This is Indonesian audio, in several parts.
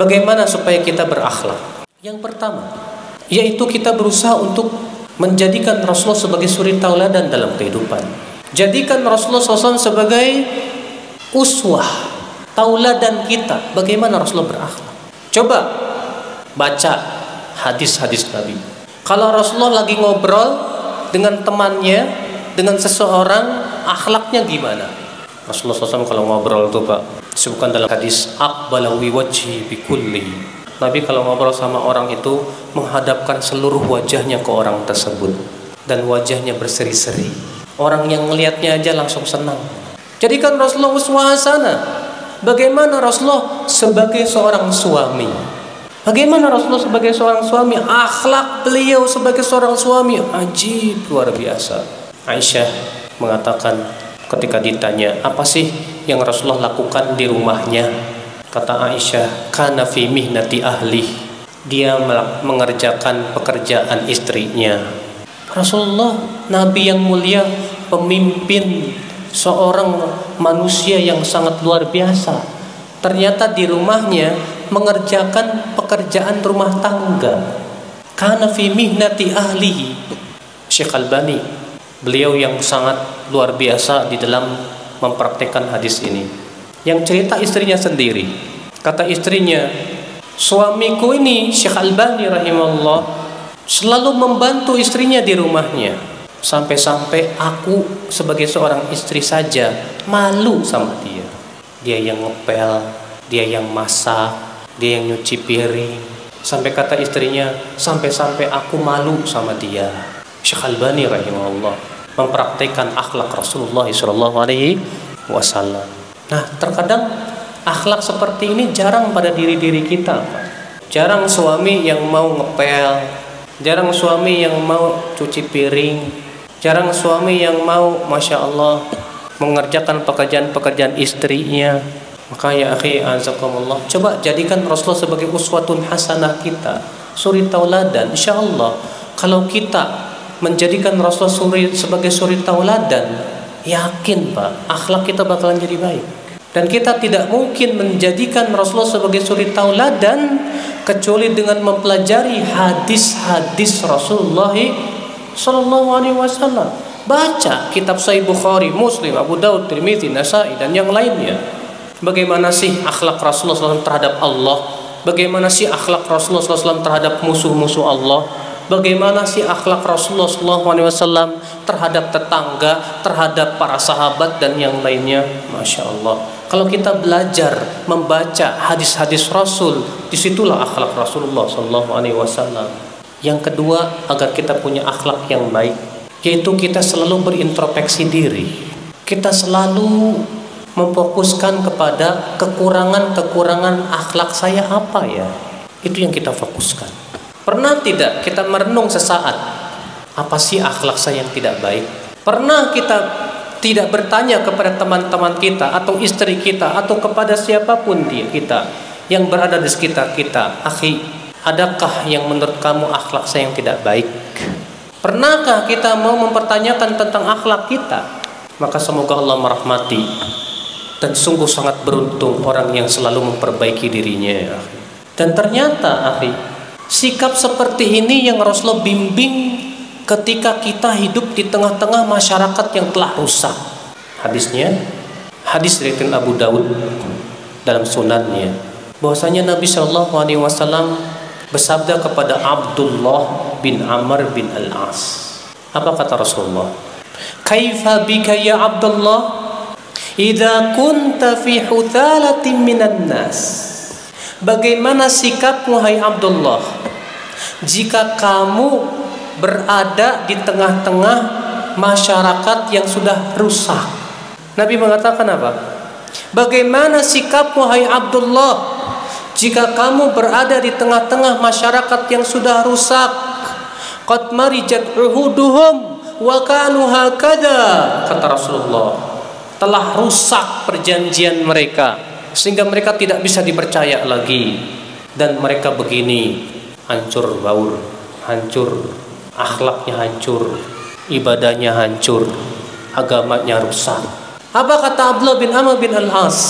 Bagaimana supaya kita berakhlak? Yang pertama, yaitu kita berusaha untuk menjadikan Rasulullah sebagai suri tauladan dalam kehidupan. Jadikan Rasulullah SAW sebagai uswah, tauladan kita. Bagaimana Rasulullah berakhlak? Coba baca hadis-hadis Nabi. Kalau Rasulullah lagi ngobrol dengan temannya, dengan seseorang, akhlaknya gimana? Rasulullah SAW kalau ngobrol tuh Pak, disebutkan dalam hadis aqbala wi wajhi bi kulli. Nabi kalau ngobrol sama orang itu menghadapkan seluruh wajahnya ke orang tersebut dan wajahnya berseri-seri. Orang yang melihatnya aja langsung senang. Jadikan Rasulullah uswah hasanah. Bagaimana Rasulullah sebagai seorang suami? Bagaimana Rasulullah sebagai seorang suami? Akhlak beliau sebagai seorang suami ajib, luar biasa. Aisyah mengatakan ketika ditanya, apa sih yang Rasulullah lakukan di rumahnya? Kata Aisyah, kana fi mihnati ahli. Dia mengerjakan pekerjaan istrinya. Rasulullah, Nabi yang mulia, pemimpin, seorang manusia yang sangat luar biasa. Ternyata di rumahnya mengerjakan pekerjaan rumah tangga. Kana fi mihnati ahlihi. Syekh Albani, beliau yang sangat luar biasa di dalam mempraktekkan hadis ini. Yang cerita istrinya sendiri. Kata istrinya, suamiku ini Syekh Albani rahimahullah selalu membantu istrinya di rumahnya. Sampai-sampai aku sebagai seorang istri saja malu sama dia. Dia yang ngepel, dia yang masak, dia yang nyuci piring. Sampai kata istrinya, sampai-sampai aku malu sama dia. Syekh Albani rahimahullah mempraktikkan akhlak Rasulullah SAW. Nah, terkadang akhlak seperti ini jarang pada diri-diri kita. Jarang suami yang mau ngepel, jarang suami yang mau cuci piring, jarang suami yang mau, masya Allah, mengerjakan pekerjaan-pekerjaan istrinya. Maka ya akhi azakumullah, coba jadikan Rasulullah sebagai uswatun hasanah kita, suri tauladan. Insya Allah kalau kita menjadikan Rasulullah sebagai suri tauladan, yakin Pak, akhlak kita bakalan jadi baik. Dan kita tidak mungkin menjadikan Rasulullah sebagai suri tauladan kecuali dengan mempelajari hadis-hadis Rasulullah sallallahu alaihi wasallam. Baca kitab Sahih Bukhari, Muslim, Abu Daud, Tirmidzi, Nasa'i dan yang lainnya. Bagaimana sih akhlak Rasulullah SAW terhadap Allah? Bagaimana sih akhlak Rasulullah SAW terhadap musuh-musuh Allah? Bagaimana sih akhlak Rasulullah SAW terhadap tetangga, terhadap para sahabat dan yang lainnya? Masya Allah. Kalau kita belajar membaca hadis-hadis Rasul, disitulah akhlak Rasulullah SAW. Yang kedua, agar kita punya akhlak yang baik, yaitu kita selalu berintrospeksi diri. Kita selalu memfokuskan kepada kekurangan-kekurangan akhlak saya apa ya? Itu yang kita fokuskan. Pernah tidak kita merenung sesaat, apa sih akhlak saya yang tidak baik? Pernah kita tidak bertanya kepada teman-teman kita atau istri kita atau kepada siapapun kita yang berada di sekitar kita, akhi, adakah yang menurut kamu akhlak saya yang tidak baik? Pernahkah kita mau mempertanyakan tentang akhlak kita? Maka semoga Allah merahmati. Dan sungguh sangat beruntung orang yang selalu memperbaiki dirinya. Dan ternyata akhi, sikap seperti ini yang Rasulullah bimbing ketika kita hidup di tengah-tengah masyarakat yang telah rusak. Hadisnya, hadis riwayat Abu Daud dalam sunannya, bahwasanya Nabi Shallallahu Alaihi Wasallam bersabda kepada Abdullah bin Amr bin Al-As. Apa kata Rasulullah? Kaifa bika ya Abdullah? Idza kunta fi huthalatin minan nas. Bagaimana sikapmu hai Abdullah jika kamu berada di tengah-tengah masyarakat yang sudah rusak? Nabi mengatakan apa? Bagaimana sikapmu hai Abdullah jika kamu berada di tengah-tengah masyarakat yang sudah rusak? Qad marijat uhuduhum wa kanu hakada, kata Rasulullah. Telah rusak perjanjian mereka sehingga mereka tidak bisa dipercaya lagi, dan mereka begini, hancur baur, hancur, akhlaknya hancur, ibadahnya hancur, agamanya rusak. Apa kata Abdullah bin Amr bin Al-As?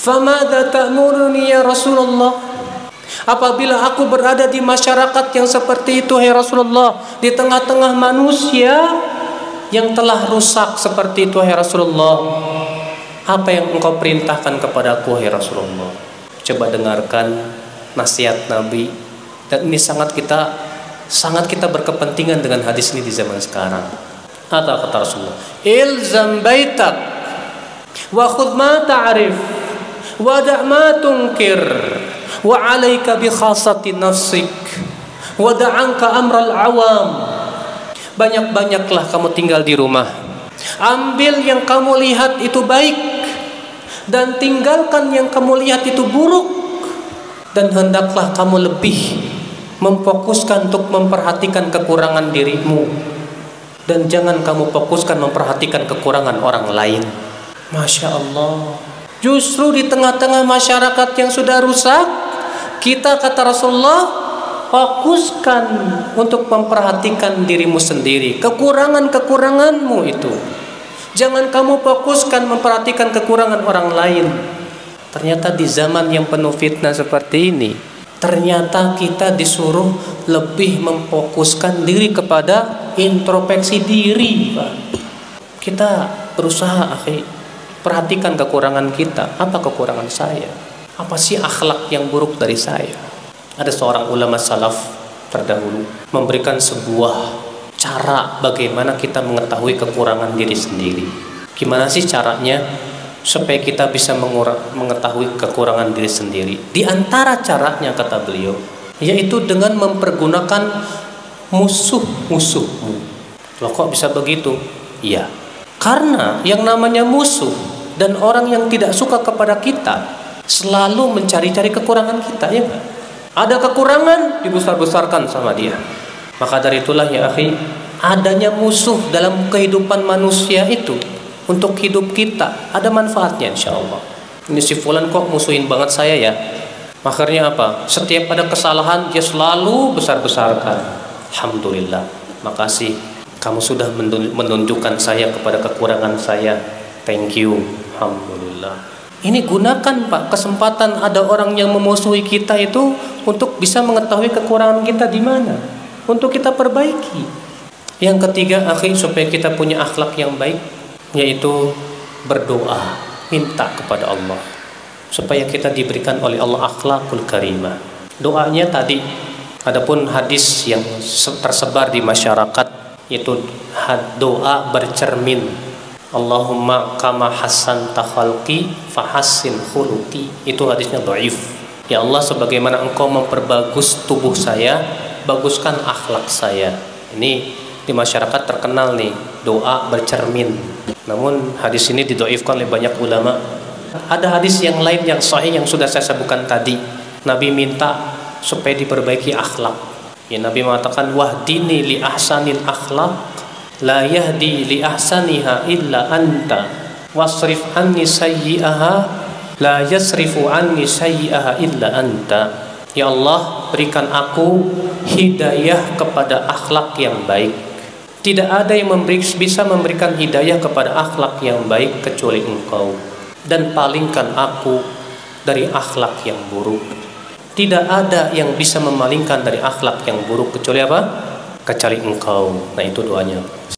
Famadza ta'muruni ya Rasulullah? Apabila aku berada di masyarakat yang seperti itu, hai Rasulullah, di tengah-tengah manusia yang telah rusak seperti itu, hai Rasulullah, apa yang engkau perintahkan kepadaku, hai Rasulullah? Coba dengarkan nasihat Nabi. Dan ini sangat kita berkepentingan dengan hadis ini di zaman sekarang. Kata Rasulullah, ilzam baitak wa khudh ma ta'rif wa da' ma tunkir wa 'alaika bi khassati nafsik wa da'anka amral awam. Banyak-banyaklah kamu tinggal di rumah, ambil yang kamu lihat itu baik dan tinggalkan yang kamu lihat itu buruk, dan hendaklah kamu lebih memfokuskan untuk memperhatikan kekurangan dirimu dan jangan kamu fokuskan memperhatikan kekurangan orang lain. Masya Allah. Justru di tengah-tengah masyarakat yang sudah rusak, kita, kata Rasulullah, fokuskan untuk memperhatikan dirimu sendiri, kekurangan-kekuranganmu itu. Jangan kamu fokuskan memperhatikan kekurangan orang lain. Ternyata di zaman yang penuh fitnah seperti ini, ternyata kita disuruh lebih memfokuskan diri kepada introspeksi diri, Pak. Kita berusaha, perhatikan kekurangan kita. Apa kekurangan saya? Apa sih akhlak yang buruk dari saya? Ada seorang ulama salaf terdahulu memberikan sebuah cara bagaimana kita mengetahui kekurangan diri sendiri. Gimana sih caranya supaya kita bisa mengetahui kekurangan diri sendiri? Di antara caranya, kata beliau, yaitu dengan mempergunakan musuh-musuhmu. Loh, kok bisa begitu? Iya, karena yang namanya musuh dan orang yang tidak suka kepada kita selalu mencari-cari kekurangan kita, ya kan? Ada kekurangan, dibesar-besarkan sama dia. Maka dari itulah ya akhi, adanya musuh dalam kehidupan manusia itu untuk hidup kita ada manfaatnya, insya Allah. Ini si fulan kok musuhin banget saya ya. Makanya apa? Setiap ada kesalahan dia selalu besar-besarkan. Alhamdulillah, makasih kamu sudah menunjukkan saya kepada kekurangan saya. Thank you. Alhamdulillah. Ini gunakan, Pak, kesempatan ada orang yang memusuhi kita itu untuk bisa mengetahui kekurangan kita di mana, untuk kita perbaiki. Yang ketiga, akhi, supaya kita punya akhlak yang baik, yaitu berdoa, minta kepada Allah supaya kita diberikan oleh Allah akhlakul karimah. Doanya tadi, adapun hadis yang tersebar di masyarakat yaitu doa bercermin, Allahumma kama hassanta khalqi fahassin khuluqi. Itu hadisnya dhaif. Ya Allah, sebagaimana engkau memperbagus tubuh saya, baguskan akhlak saya. Ini di masyarakat terkenal nih, doa bercermin. Namun hadis ini didhaifkan oleh banyak ulama. Ada hadis yang lain yang sahih yang sudah saya sebutkan tadi. Nabi minta supaya diperbaiki akhlak. Ya, Nabi mengatakan, wahdini li ahsanil akhlaq la yahdi li ahsaniha illa anta wasrif anni sayyi'aha la yasrifu anni sayyi'aha illa anta. Ya Allah, berikan aku hidayah kepada akhlak yang baik. Tidak ada yang bisa memberikan hidayah kepada akhlak yang baik kecuali Engkau, dan palingkan aku dari akhlak yang buruk. Tidak ada yang bisa memalingkan dari akhlak yang buruk kecuali apa? Kecuali Engkau. Nah, itu doanya.